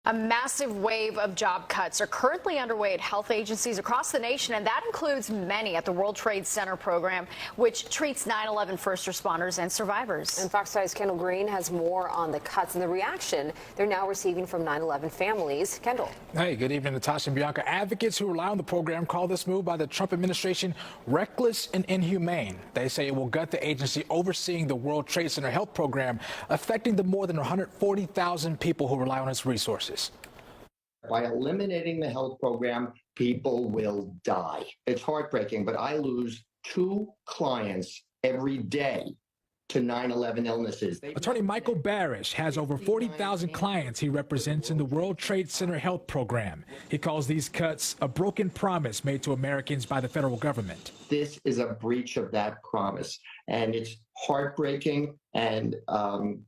A massive wave of job cuts are currently underway at health agencies across the nation, and that includes many at the World Trade Center program, which treats 9/11 first responders and survivors. And Fox 5's Kendall Green has more on the cuts and the reaction they're now receiving from 9/11 families. Kendall. Hey, good evening, Natasha and Bianca. Advocates who rely on the program call this move by the Trump administration reckless and inhumane. They say it will gut the agency overseeing the World Trade Center health program, affecting the more than 140,000 people who rely on its resources. By eliminating the health program, people will die. It's heartbreaking, but I lose 2 clients every day to 9/11 illnesses. Attorney Michael Barish has over 40,000 clients he represents in the World Trade Center health program. He calls these cuts a broken promise made to Americans by the federal government. This is a breach of that promise, and it's heartbreaking, and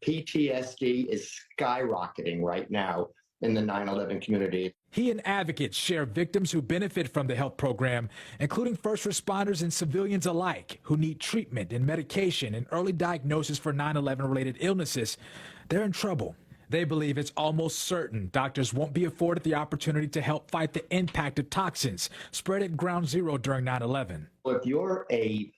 PTSD is skyrocketing right now in the 9/11 community. He and advocates share victims who benefit from the health program, including first responders and civilians alike who need treatment and medication and early diagnosis for 9/11 related illnesses. They're in trouble. They believe it's almost certain doctors won't be afforded the opportunity to help fight the impact of toxins spread at ground zero during 9/11. If you're a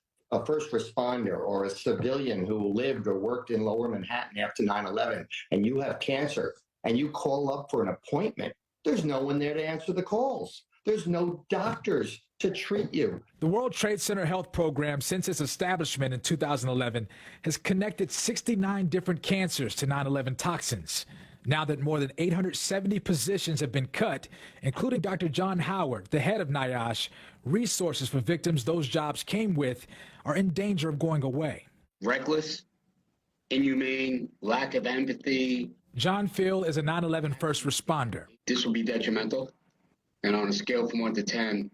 first responder or a civilian who lived or worked in Lower Manhattan after 9/11 and you have cancer, and you call up for an appointment, there's no one there to answer the calls. There's no doctors to treat you. The World Trade Center health program, since its establishment in 2011, has connected 69 different cancers to 9/11 toxins. Now that more than 870 positions have been cut, including Dr. John Howard, the head of NIOSH, resources for victims those jobs came with are in danger of going away. Reckless, inhumane, lack of empathy. John Phil is a 9/11 first responder. This will be detrimental. And on a scale from 1 to 10,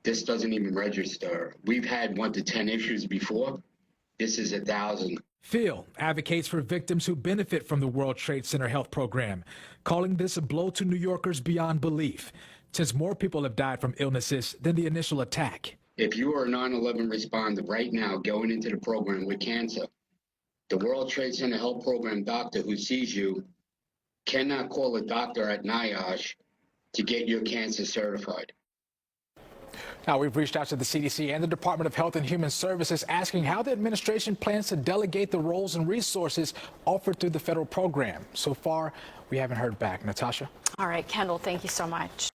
this doesn't even register. We've had 1 to 10 issues before. This is 1,000. Phil advocates for victims who benefit from the World Trade Center health program, calling this a blow to New Yorkers beyond belief, since more people have died from illnesses than the initial attack. If you are a 9/11 responder right now going into the program with cancer, the World Trade Center health program doctor who sees you cannot call a doctor at NIOSH to get your cancer certified. Now, we've reached out to the CDC and the Department of Health and Human Services asking how the administration plans to delegate the roles and resources offered through the federal program. So far, we haven't heard back. Natasha? All right, Kendall, thank you so much.